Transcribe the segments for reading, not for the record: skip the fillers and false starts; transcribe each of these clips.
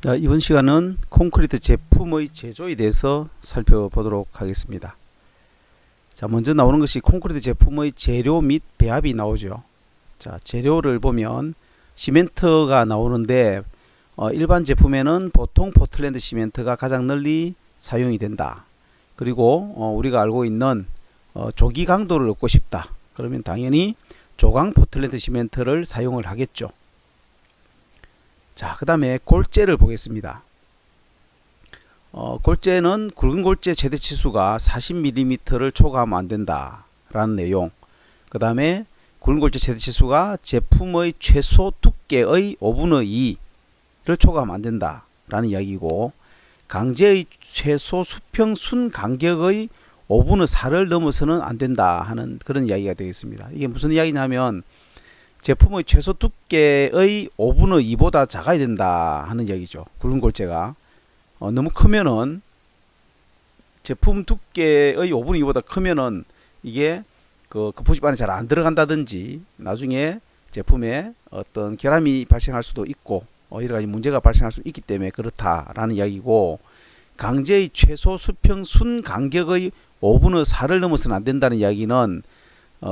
자, 이번 시간은 콘크리트 제품의 제조에 대해서 살펴보도록 하겠습니다. 자, 먼저 나오는 것이 콘크리트 제품의 재료 및 배합이 나오죠. 자, 재료를 보면 시멘트가 나오는데 일반 제품에는 보통 포틀랜드 시멘트가 가장 널리 사용이 된다. 그리고 우리가 알고 있는 조기 강도를 얻고 싶다. 그러면 당연히 조강 포틀랜드 시멘트를 사용을 하겠죠. 자, 그 다음에 골재를 보겠습니다. 골재는 굵은 골재 최대 치수가 40mm를 초과하면 안 된다 라는 내용. 그 다음에 굵은 골재 최대 치수가 제품의 최소 두께의 5분의 2를 초과하면 안 된다 라는 이야기고, 강재의 최소 수평 순 간격의 5분의 4를 넘어서는 안 된다 하는 그런 이야기가 되겠습니다. 이게 무슨 이야기냐면 제품의 최소 두께의 5분의 2보다 작아야 된다 하는 이야기죠. 굵은 골재가 너무 크면은, 제품 두께의 5분의 2보다 크면은 이게 그 포집 안에 잘 안 들어간다든지 나중에 제품에 어떤 결함이 발생할 수도 있고 여러 가지 문제가 발생할 수 있기 때문에 그렇다라는 이야기고, 강재의 최소 수평 순 간격의 5분의 4를 넘어서는 안 된다는 이야기는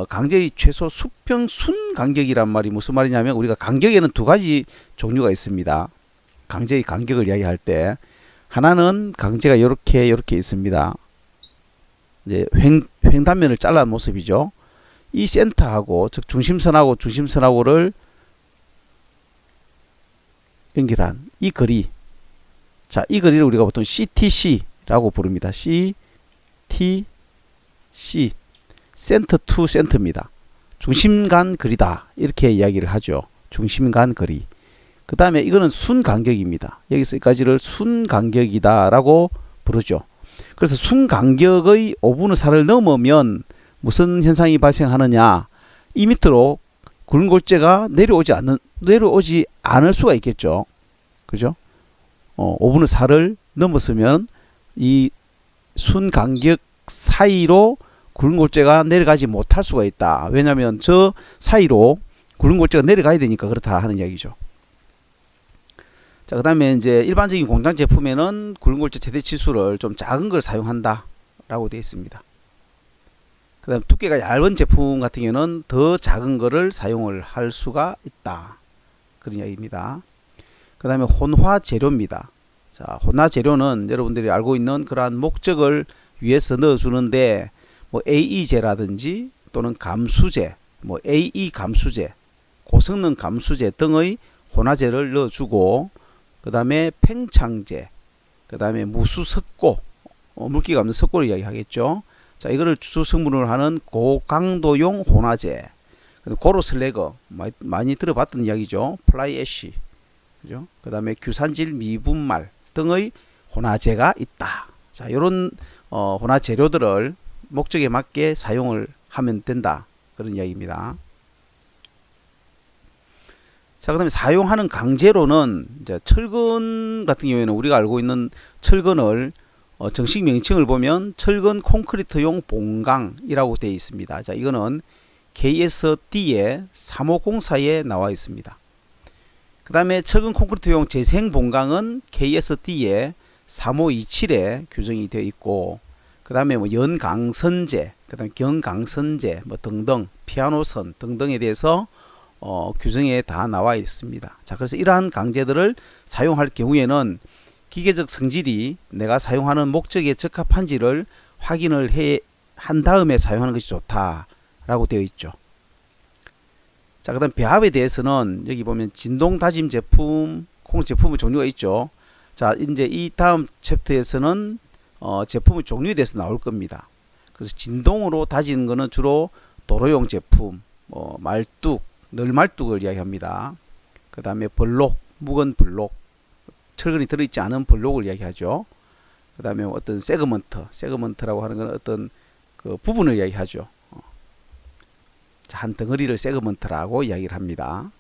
강재의 최소 수평 순 간격이란 말이 무슨 말이냐면, 우리가 간격에는 두 가지 종류가 있습니다. 강재의 간격을 이야기할 때 하나는 강재가 이렇게 있습니다. 이제 횡단면을 잘라낸 모습이죠. 이 센터하고, 즉 중심선하고를 연결한 이 거리. 자, 이 거리를 우리가 보통 CTC라고 부릅니다. CTC. 센터 투 센터입니다. 중심 간 거리다 이렇게 이야기를 하죠. 중심 간 거리. 그 다음에 이거는 순 간격입니다. 여기서 여기까지를 순 간격이다 라고 부르죠. 그래서 순 간격의 5분의 4를 넘으면 무슨 현상이 발생하느냐, 이 밑으로 굵은 골재가 내려오지 않을 수가 있겠죠. 그죠? 5분의 4를 넘었으면 이 순 간격 사이로 굵은 골재가 내려가지 못할 수가 있다. 왜냐하면 저 사이로 굵은 골재가 내려가야 되니까 그렇다 하는 이야기죠. 자, 그 다음에 이제 일반적인 공장 제품에는 굵은 골재 최대 치수를 좀 작은 걸 사용한다 라고 되어 있습니다. 그 다음 두께가 얇은 제품 같은 경우는 더 작은 거를 사용을 할 수가 있다, 그런 이야기입니다. 그 다음에 혼화 재료입니다. 자, 혼화 재료는 여러분들이 알고 있는 그러한 목적을 위해서 넣어주는데, 뭐 AE제라든지 또는 감수제, 뭐 AE 감수제, 고성능 감수제 등의 혼화제를 넣어주고, 그 다음에 팽창제, 그 다음에 무수석고, 물기가 없는 석고를 이야기하겠죠. 자, 이거를 주수 성분으로 하는 고강도용 혼화제, 고로슬래거 많이 들어봤던 이야기죠. 플라이애쉬, 그죠? 그 다음에 규산질 미분말 등의 혼화제가 있다. 자, 이런 혼화 재료들을 목적에 맞게 사용을 하면 된다, 그런 이야기입니다. 자, 그 다음에 사용하는 강재로는 이제 철근 같은 경우에는 우리가 알고 있는 철근을 정식 명칭을 보면 철근 콘크리트용 봉강이라고 되어 있습니다. 자, 이거는 KSD의 3504에 나와 있습니다. 그 다음에 철근 콘크리트용 재생 봉강은 KSD의 3527에 규정이 되어 있고, 그 다음에 뭐 연강선제, 그 다음에 경강선제 뭐 등등, 피아노선 등등에 대해서 규정에 다 나와 있습니다. 자, 그래서 이러한 강재들을 사용할 경우에는 기계적 성질이 내가 사용하는 목적에 적합한지를 확인을 한 다음에 사용하는 것이 좋다라고 되어 있죠. 자, 그 다음 배합에 대해서는 여기 보면 진동 다짐 제품, 콘크리트 제품의 종류가 있죠. 자, 이제 이 다음 챕터에서는 제품의 종류에 대해서 나올 겁니다. 그래서 진동으로 다지는 것은 주로 도로용 제품, 말뚝, 널말뚝을 이야기합니다. 그 다음에 블록, 묵은 블록, 철근이 들어있지 않은 블록을 이야기하죠. 그 다음에 어떤 세그먼트라고 하는 건 어떤 그 부분을 이야기하죠. 자, 한 덩어리를 세그먼트라고 이야기를 합니다.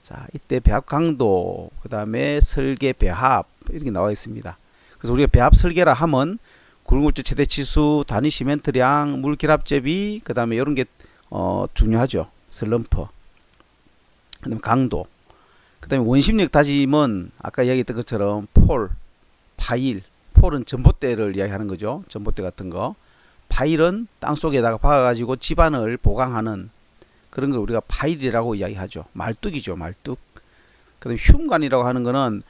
자, 이때 배합 강도, 그 다음에 설계 배합 이렇게 나와 있습니다. 그래서 우리가 배합 설계라 하면 굵은 골재 최대 치수, 단위 시멘트량, 물결합 제비, 그 다음에 이런 게 중요하죠. 슬럼프, 그 다음에 강도, 그 그 다음에 원심력 다짐은 아까 이야기했던 것처럼 폴, 파일, 폴은 전봇대를 이야기하는 거죠. 전봇대 같은 거. 파일은 땅속에다가 박아가지고 집안을 보강하는 그런 걸 우리가 파일이라고 이야기하죠. 말뚝이죠. 말뚝. 그 다음에 흉관이라고 하는 거는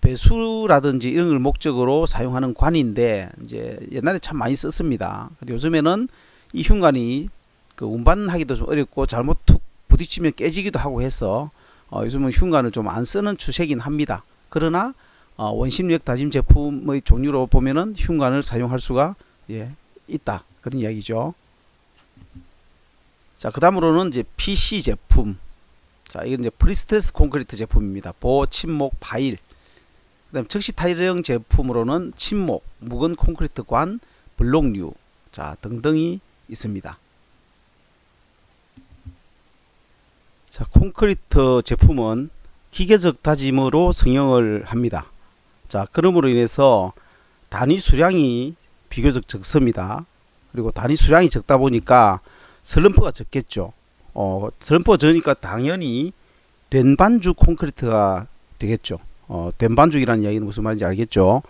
배수라든지 이런 걸 목적으로 사용하는 관인데 이제 옛날에 참 많이 썼습니다. 근데 요즘에는 이 흉관이 그 운반하기도 좀 어렵고 잘못 툭 부딪히면 깨지기도 하고 해서 요즘은 흉관을 좀 안 쓰는 추세긴 합니다. 그러나 원심력 다짐 제품의 종류로 보면은 흉관을 사용할 수가 있다. 그런 이야기죠. 자, 그 다음으로는 이제 PC 제품. 자, 이건 이제 프리스트레스 콘크리트 제품입니다. 보호, 침목, 파일. 그 다음 즉시 타일형 제품으로는 침목, 묵은 콘크리트 관, 블록류, 자, 등등이 있습니다. 자, 콘크리트 제품은 기계적 다짐으로 성형을 합니다. 자, 그러므로 인해서 단위 수량이 비교적 적습니다. 그리고 단위 수량이 적다 보니까 슬럼프가 적겠죠. 슬럼프가 적으니까 당연히 된반죽 콘크리트가 되겠죠. 된반죽이라는 이야기는 무슨 말인지 알겠죠.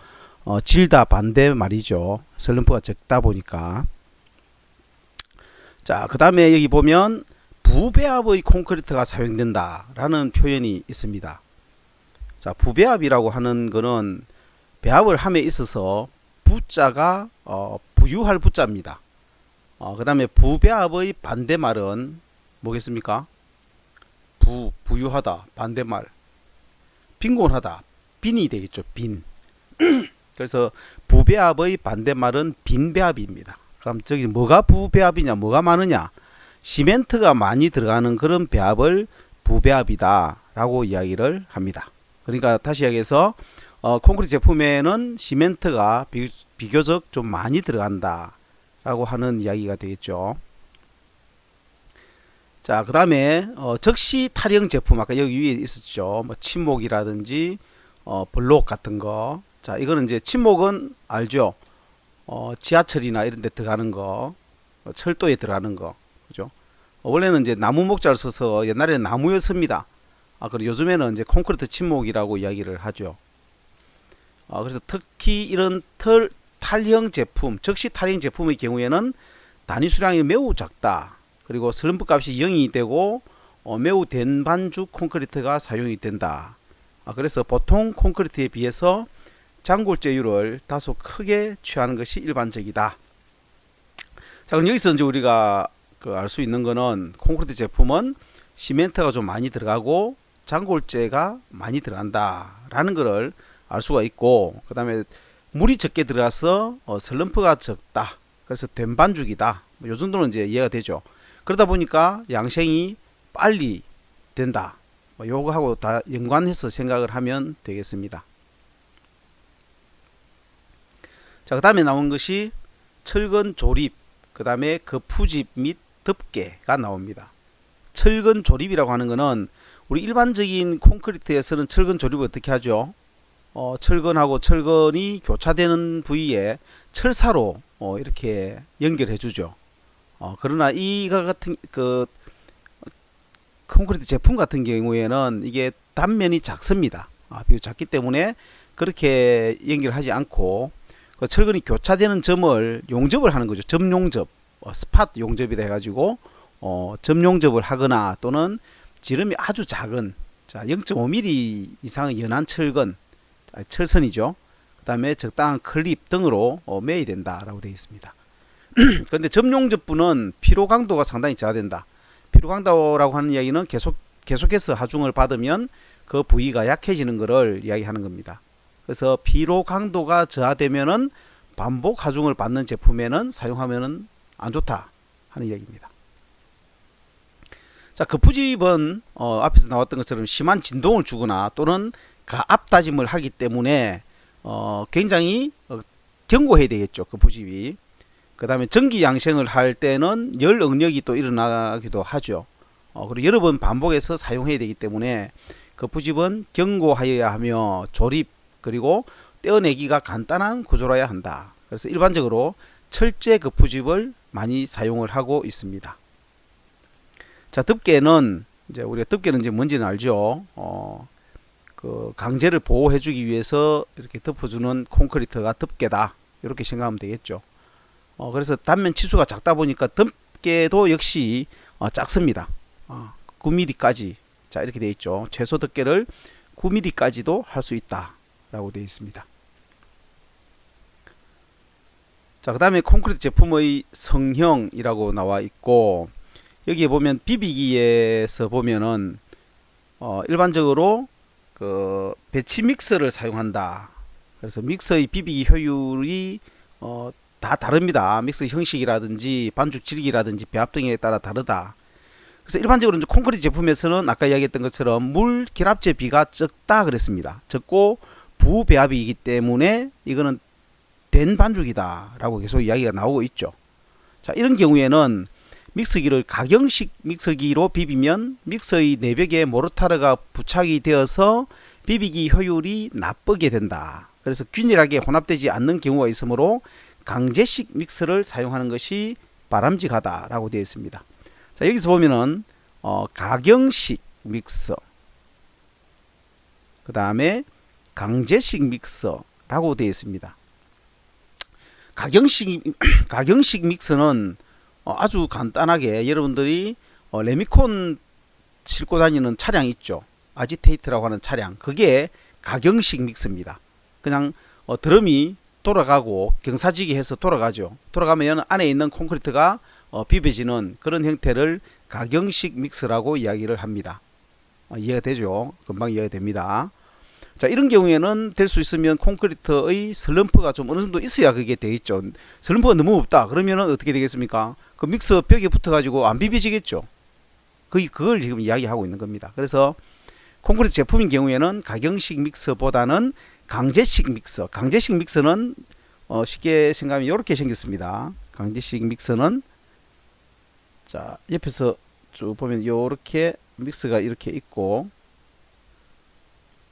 질다 반대 말이죠. 슬럼프가 적다 보니까. 자, 그 다음에 여기 보면 부배합의 콘크리트가 사용된다 라는 표현이 있습니다. 자, 부배합이라고 하는 거는 배합을 함에 있어서 부자가 부유할 부자입니다. 그 다음에 부배합의 반대말은 뭐겠습니까? 부유하다 반대말 빈곤하다 빈이 되겠죠. 빈. 그래서 부배합의 반대말은 빈배합입니다. 그럼 저기 뭐가 부배합이냐 뭐가 많으냐, 시멘트가 많이 들어가는 그런 배합을 부배합이다 라고 이야기를 합니다. 그러니까 다시 이야기해서 콘크리트 제품에는 시멘트가 비교적 좀 많이 들어간다 라고 하는 이야기가 되겠죠. 자, 그 다음에 적시 탈형 제품, 아까 여기 위에 있었죠. 뭐 침목이라든지 블록 같은 거. 자, 이거는 이제 침목은 알죠. 지하철이나 이런 데 들어가는 거, 철도에 들어가는 거, 그죠? 원래는 이제 나무 목자를 써서 옛날에는 나무였습니다. 그리고 요즘에는 이제 콘크리트 침목이라고 이야기를 하죠. 그래서 특히 이런 탈형 제품, 적시 탈형 제품의 경우에는 단위 수량이 매우 작다. 그리고 슬럼프 값이 0이 되고 매우 된반죽 콘크리트가 사용이 된다. 그래서 보통 콘크리트에 비해서 장골재율을 다소 크게 취하는 것이 일반적이다. 자, 그럼 여기서 이제 우리가 알 수 있는 거는 콘크리트 제품은 시멘트가 좀 많이 들어가고 장골재가 많이 들어간다 라는 것을 알 수가 있고, 그 다음에 물이 적게 들어가서 슬럼프가 적다. 그래서 된반죽이다. 요 정도는 이제 이해가 되죠. 그러다 보니까 양생이 빨리 된다. 요거하고 다 연관해서 생각을 하면 되겠습니다. 자, 그 다음에 나온 것이 철근 조립, 그 다음에 거푸집 및 덮개가 나옵니다. 철근 조립이라고 하는 것은 우리 일반적인 콘크리트에서는 철근 조립을 어떻게 하죠? 철근하고 철근이 교차되는 부위에 철사로 이렇게 연결해 주죠. 그러나 이가 같은 콘크리트 제품 같은 경우에는 이게 단면이 작습니다. 비교적 작기 때문에 그렇게 연결하지 않고 그 철근이 교차되는 점을 용접을 하는 거죠. 점용접, 스팟 용접이라 해가지고 점용접을 하거나 또는 지름이 아주 작은 0.5mm 이상의 연한 철근, 철선이죠. 그 다음에 적당한 클립 등으로 매야 된다라고 되어 있습니다. 그런데 점용접부는 피로 강도가 상당히 저하된다. 피로 강도라고 하는 이야기는 계속해서 하중을 받으면 그 부위가 약해지는 것을 이야기하는 겁니다. 그래서 피로 강도가 저하되면은 반복 하중을 받는 제품에는 사용하면은 안 좋다 하는 이야기입니다. 자, 거푸집은 앞에서 나왔던 것처럼 심한 진동을 주거나 또는 가압 다짐을 하기 때문에 굉장히 견고해야 되겠죠. 거푸집이. 그 다음에 전기 양생을 할 때는 열 응력이 또 일어나기도 하죠. 그리고 여러 번 반복해서 사용해야 되기 때문에 거푸집은 견고하여야 하며 조립 그리고 떼어내기가 간단한 구조라야 한다. 그래서 일반적으로 철제 거푸집을 많이 사용을 하고 있습니다. 자, 덮개는 이제 우리가 덮개는 이제 뭔지는 알죠. 그 강제를 보호해주기 위해서 이렇게 덮어주는 콘크리트가 덮개다. 이렇게 생각하면 되겠죠. 그래서 단면 치수가 작다 보니까 덮개도 역시 작습니다. 9mm까지 자 이렇게 되어 있죠. 최소 덮개를 9mm까지도 할 수 있다 라고 되어 있습니다. 자, 그 다음에 콘크리트 제품의 성형이라고 나와 있고, 여기에 보면 비비기에서 보면은 일반적으로 그 배치 믹서를 사용한다. 그래서 믹서의 비비기 효율이 다 다릅니다. 믹서 형식이라든지 반죽 질기라든지 배합 등에 따라 다르다. 그래서 일반적으로 이제 콘크리트 제품에서는 아까 이야기했던 것처럼 물 결합제 비가 적다 그랬습니다. 적고 부배합이기 때문에 이거는 된 반죽이다 라고 계속 이야기가 나오고 있죠. 자, 이런 경우에는 믹서기를 가경식 믹서기로 비비면 믹서의 내벽에 모르타르가 부착이 되어서 비비기 효율이 나쁘게 된다. 그래서 균일하게 혼합되지 않는 경우가 있으므로 강제식 믹서를 사용하는 것이 바람직하다 라고 되어 있습니다. 자, 여기서 보면은 가경식 믹서, 그 다음에 강제식 믹서라고 되어 있습니다. 가경식 믹서는 아주 간단하게 여러분들이 레미콘 싣고 다니는 차량 있죠. 아지테이트라고 하는 차량. 그게 가경식 믹서입니다. 그냥 드럼이 돌아가고 경사지기 해서 돌아가죠. 돌아가면 안에 있는 콘크리트가 비벼지는 그런 형태를 가경식 믹서라고 이야기를 합니다. 이해가 되죠? 금방 이해가 됩니다. 자, 이런 경우에는 될 수 있으면 콘크리트의 슬럼프가 좀 어느 정도 있어야 그게 되겠죠. 슬럼프가 너무 없다. 그러면은 어떻게 되겠습니까? 그 믹서 벽에 붙어 가지고 안 비벼지겠죠. 그걸 지금 이야기하고 있는 겁니다. 그래서 콘크리트 제품인 경우에는 가경식 믹서보다는 강제식 믹서. 강제식 믹서는 쉽게 생각하면 이렇게 생겼습니다. 강제식 믹서는 자, 옆에서 쭉 보면 이렇게 믹서가 이렇게 있고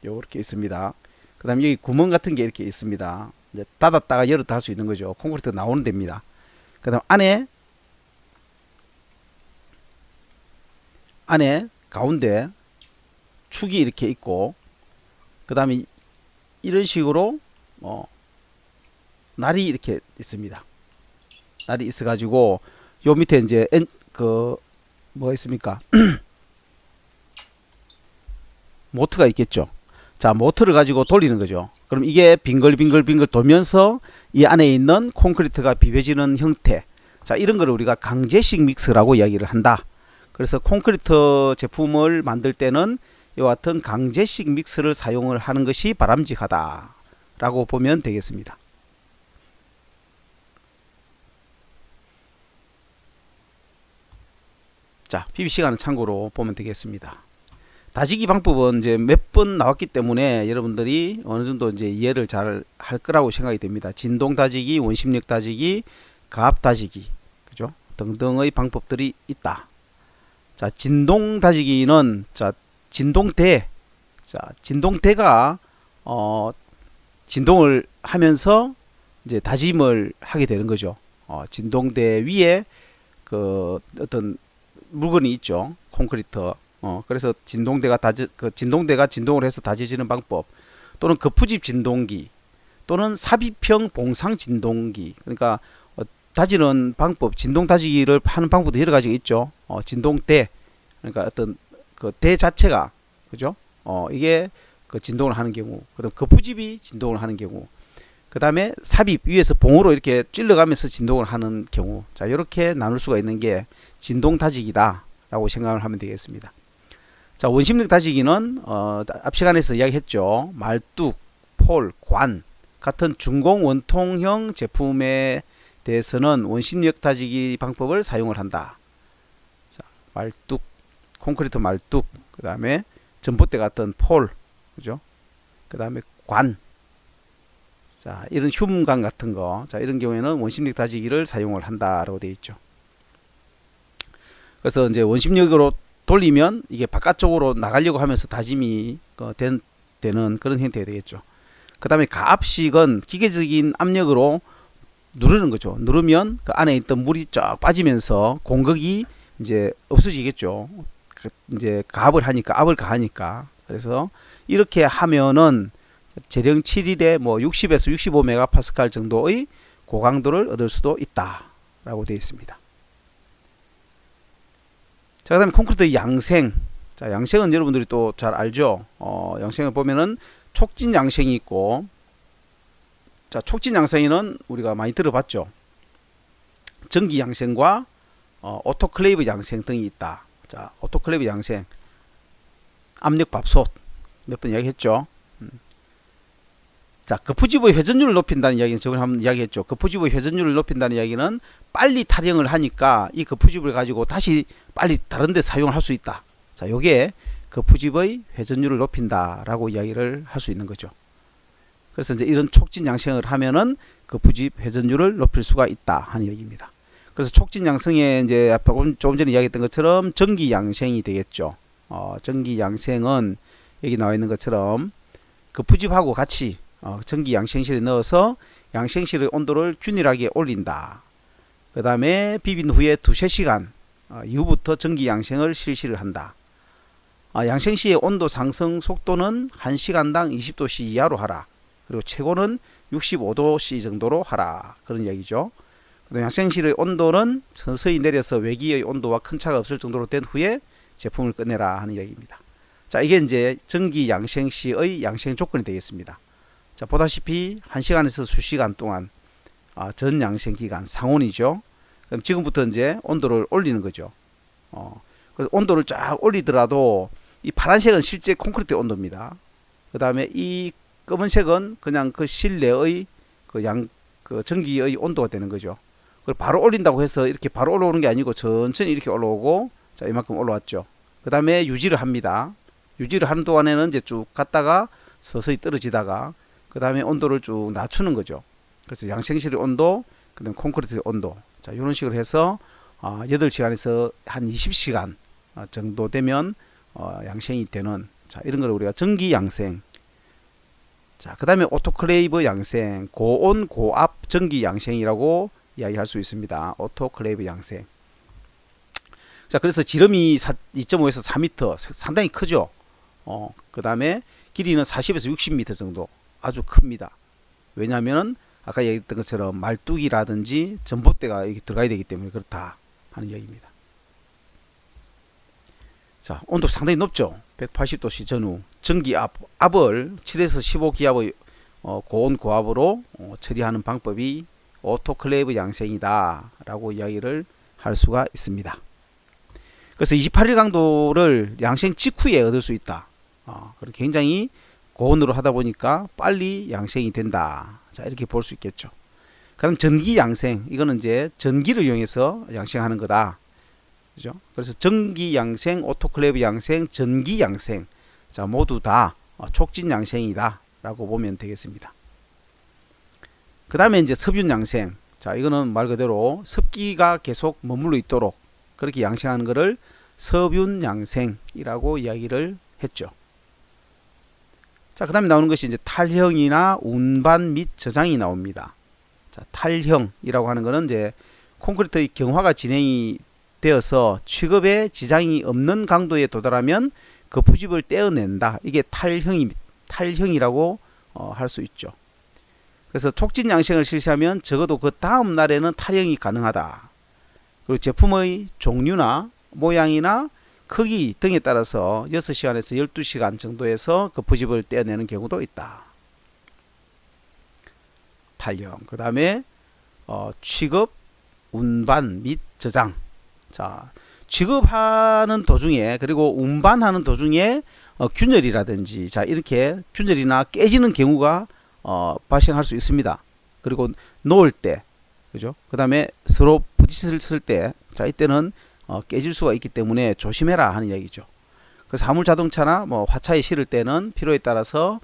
이렇게 있습니다. 그 다음에 여기 구멍 같은 게 이렇게 있습니다. 이제 닫았다가 열었다 할 수 있는 거죠. 콘크리트 나오는 데입니다. 그 다음 안에 가운데 축이 이렇게 있고, 그 다음에 이런 식으로 날이 이렇게 있습니다. 날이 있어 가지고 요 밑에 이제 뭐가 있습니까? 모터가 있겠죠. 자, 모터를 가지고 돌리는 거죠. 그럼 이게 빙글빙글 돌면서 이 안에 있는 콘크리트가 비벼지는 형태. 자, 이런 거를 우리가 강제식 믹스라고 이야기를 한다. 그래서 콘크리트 제품을 만들 때는 이와 같은 강제식 믹스를 사용을 하는 것이 바람직하다 라고 보면 되겠습니다. 자, PB 시간은 참고로 보면 되겠습니다. 다지기 방법은 이제 몇 번 나왔기 때문에 여러분들이 어느 정도 이제 이해를 잘 할 거라고 생각이 됩니다. 진동 다지기, 원심력 다지기, 가압 다지기, 그죠? 등등의 방법들이 있다. 자, 진동 다지기는 진동대가 진동을 하면서 이제 다짐을 하게 되는 거죠. 진동대 위에 그 어떤 물건이 있죠. 콘크리트. 그래서 진동대가 진동을 해서 다져지는 방법, 또는 거푸집 진동기, 또는 삽입형 봉상 진동기. 그러니까 다지는 방법, 진동 다지기를 하는 방법도 여러 가지가 있죠. 진동대, 그러니까 어떤 그 대 자체가, 그죠? 이게 그 진동을 하는 경우, 그다음 거푸집이 진동을 하는 경우, 그 다음에 삽입 위에서 봉으로 이렇게 찔러가면서 진동을 하는 경우. 자, 이렇게 나눌 수가 있는 게 진동 다지기다 라고 생각을 하면 되겠습니다. 자, 원심력 다지기는 앞 시간에서 이야기했죠. 말뚝, 폴, 관 같은 중공 원통형 제품에 대해서는 원심력 다지기 방법을 사용을 한다. 자, 말뚝, 콘크리트 말뚝, 그 다음에 전봇대 같은 폴, 그죠? 그 다음에 관, 자, 이런 흉관 같은 거, 자, 이런 경우에는 원심력 다지기를 사용을 한다라고 되어 있죠. 그래서 이제 원심력으로 돌리면 이게 바깥쪽으로 나가려고 하면서 다짐이 되는 그런 형태가 되겠죠. 그 다음에 가압식은 기계적인 압력으로 누르는 거죠. 누르면 그 안에 있던 물이 쫙 빠지면서 공극이 이제 없어지겠죠. 이제 가압을 하니까 압을 가하니까 그래서 이렇게 하면은 제령 7일에 뭐 60에서 65 메가파스칼 정도의 고강도를 얻을 수도 있다라고 되어 있습니다. 자, 그다음에 콘크리트 양생. 자, 양생은 여러분들이 또 잘 알죠. 양생을 보면은 촉진 양생이 있고, 자, 촉진 양생에는 우리가 많이 들어봤죠. 전기 양생과 오토클레이브 양생 등이 있다. 자, 오토클레이브 양생, 압력 밥솥 몇 번 이야기했죠. 자, 거푸집의 회전율을 높인다는 이야기는 저번에 한번 이야기했죠. 거푸집의 회전율을 높인다는 이야기는 빨리 탈형을 하니까 이 거푸집을 가지고 다시 빨리 다른 데 사용을 할 수 있다. 자, 요게 거푸집의 회전율을 높인다라고 이야기를 할 수 있는 거죠. 그래서 이제 이런 촉진 양생을 하면은 거푸집 회전율을 높일 수가 있다 하는 얘기입니다. 그래서 촉진 양생에 이제 조금 전에 이야기했던 것처럼 전기 양생이 되겠죠. 전기 양생은 여기 나와 있는 것처럼 거푸집하고 같이 전기 양생실에 넣어서 양생실의 온도를 균일하게 올린다. 그 다음에 비빈 후에 2~3시간 이후부터 전기 양생을 실시를 한다. 양생 시의 온도 상승 속도는 1시간당 20도씨 이하로 하라. 그리고 최고는 65도씨 정도로 하라. 그런 이야기죠. 양생실의 온도는 서서히 내려서 외기의 온도와 큰 차가 없을 정도로 된 후에 제품을 꺼내라 하는 이야기입니다. 자, 이게 이제 전기 양생 시의 양생 조건이 되겠습니다. 자, 보다시피 1시간에서 수시간 동안 전 양생 기간 상온이죠. 그럼 지금부터 이제 온도를 올리는 거죠. 그래서 온도를 쫙 올리더라도 이 파란색은 실제 콘크리트 온도입니다. 그 다음에 이 검은색은 그냥 그 실내의 그 전기의 온도가 되는 거죠. 그걸 바로 올린다고 해서 이렇게 바로 올라오는 게 아니고 천천히 이렇게 올라오고, 자, 이만큼 올라왔죠. 그 다음에 유지를 합니다. 유지를 하는 동안에는 이제 쭉 갔다가 서서히 떨어지다가 그 다음에 온도를 쭉 낮추는 거죠. 그래서 양생실의 온도, 그 다음에 콘크리트의 온도, 자, 이런 식으로 해서 8시간에서 한 20시간 정도 되면 양생이 되는, 자, 이런 걸 우리가 전기 양생. 자, 그 다음에 오토클레이브 양생, 고온 고압 전기 양생이라고 이야기할 수 있습니다. 오토클레이브 양생. 자, 그래서 지름이 2.5에서 4m, 상당히 크죠. 그 다음에 길이는 40에서 60m 정도, 아주 큽니다. 왜냐하면 아까 얘기했던 것처럼 말뚝이라든지 전봇대가 여기 들어가야 되기 때문에 그렇다 하는 이야기입니다. 자, 온도 상당히 높죠. 180도씨 전후. 압을 7에서 15기압의 고온 고압으로 처리하는 방법이 오토클레이브 양생이다 라고 이야기를 할 수가 있습니다. 그래서 28일 강도를 양생 직후에 얻을 수 있다. 굉장히 고온으로 하다 보니까 빨리 양생이 된다. 자, 이렇게 볼 수 있겠죠. 그다음 전기 양생, 이거는 이제 전기를 이용해서 양생하는 거다. 그죠? 그래서 전기 양생, 오토클레이브 양생, 전기 양생, 자, 모두 다 촉진 양생이다 라고 보면 되겠습니다. 그 다음에 이제 섭윤 양생. 자, 이거는 말 그대로 습기가 계속 머물러 있도록 그렇게 양생하는 것을 섭윤 양생이라고 이야기를 했죠. 자, 그 다음에 나오는 것이 이제 탈형이나 운반 및 저장이 나옵니다. 자, 탈형이라고 하는 것은 이제 콘크리트의 경화가 진행이 되어서 취급에 지장이 없는 강도에 도달하면 그 부집을 떼어낸다. 이게 탈형이라고 할 수 있죠. 그래서 촉진 양생을 실시하면 적어도 그 다음 날에는 탈형이 가능하다. 그리고 제품의 종류나 모양이나 크기 등에 따라서 6시간에서 12시간 정도에서 그 부집을 떼어내는 경우도 있다. 탈형. 그 다음에 취급, 운반 및 저장. 자, 취급하는 도중에 그리고 운반하는 도중에 균열이라든지, 자, 이렇게 균열이나 깨지는 경우가 발생할 수 있습니다. 그리고 놓을 때, 그죠? 그 다음에 서로 부딪혔을 때, 자, 이때는 깨질 수가 있기 때문에 조심해라 하는 이야기죠. 그래서 화물 자동차나 뭐 화차에 실을 때는 필요에 따라서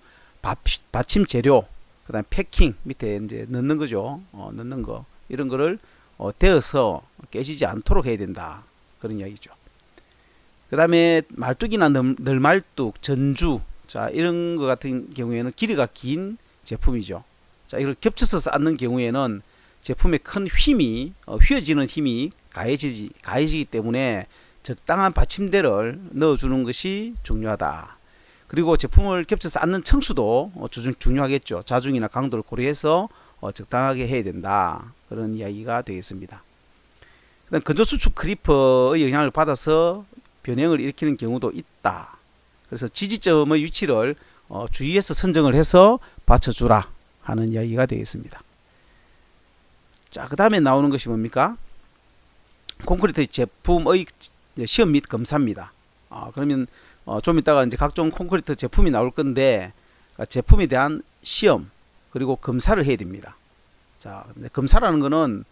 받침 재료, 그 다음에 패킹 밑에 이제 넣는 거죠. 넣는 거, 이런 거를 데워서 깨지지 않도록 해야 된다. 그런 이야기죠. 그 다음에 말뚝이나 널말뚝, 전주, 자, 이런 거 같은 경우에는 길이가 긴 제품이죠. 자, 이걸 겹쳐서 쌓는 경우에는 제품에 큰 힘이, 휘어지는 힘이 가해지기 때문에 적당한 받침대를 넣어주는 것이 중요하다. 그리고 제품을 겹쳐서 앉는 층수도 중요하겠죠. 자중이나 강도를 고려해서 적당하게 해야 된다. 그런 이야기가 되겠습니다. 그다음 건조수축 크리퍼의 영향을 받아서 변형을 일으키는 경우도 있다. 그래서 지지점의 위치를 주의해서 선정을 해서 받쳐주라 하는 이야기가 되겠습니다. 자, 그 다음에 나오는 것이 뭡니까? 콘크리트 제품의 시험 및 검사입니다. 그러면 좀 이따가 이제 각종 콘크리트 제품이 나올 건데 제품에 대한 시험 그리고 검사를 해야 됩니다. 자, 검사라는 거는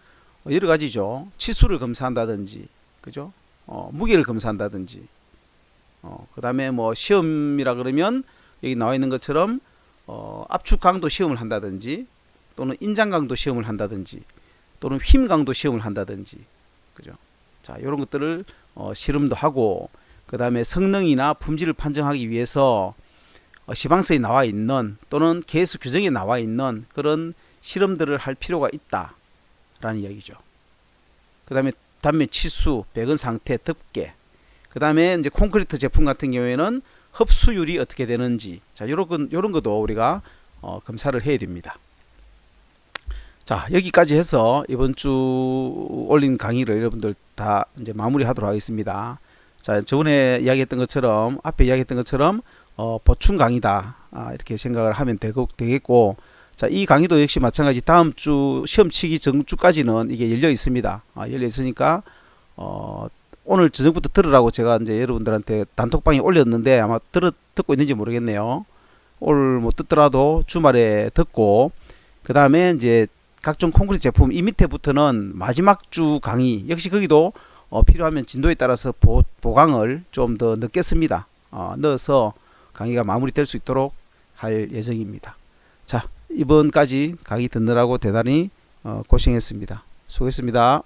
여러 가지죠. 치수를 검사한다든지, 그죠? 무게를 검사한다든지, 그 다음에 뭐 시험이라 그러면 여기 나와 있는 것처럼 압축 강도 시험을 한다든지, 또는 인장 강도 시험을 한다든지, 또는 힘 강도 시험을 한다든지, 그죠? 자, 이런 것들을 실험도 하고, 그 다음에 성능이나 품질을 판정하기 위해서 시방서에 나와 있는 또는 계수 규정에 나와 있는 그런 실험들을 할 필요가 있다 라는 이야기죠. 그 다음에 단면 치수, 배근 상태, 덮개, 그 다음에 이제 콘크리트 제품 같은 경우에는 흡수율이 어떻게 되는지, 자, 요런 것도 우리가 검사를 해야 됩니다. 자, 여기까지 해서 이번 주 올린 강의를 여러분들 다 이제 마무리하도록 하겠습니다. 자, 저번에 이야기했던 것처럼, 앞에 이야기했던 것처럼 보충 강의다, 이렇게 생각을 하면 되겠고, 자, 이 강의도 역시 마찬가지 다음 주 시험 치기 전주까지는 이게 열려 있습니다. 열려 있으니까 오늘 저녁부터 들으라고 제가 이제 여러분들한테 단톡방에 올렸는데 아마 듣고 있는지 모르겠네요. 오늘 못 듣더라도 주말에 듣고, 그 다음에 이제 각종 콘크리트 제품 이 밑에부터는 마지막 주 강의, 역시 거기도 필요하면 진도에 따라서 보강을 좀 더 넣겠습니다. 넣어서 강의가 마무리될 수 있도록 할 예정입니다. 자, 이번까지 강의 듣느라고 대단히 고생했습니다. 수고했습니다.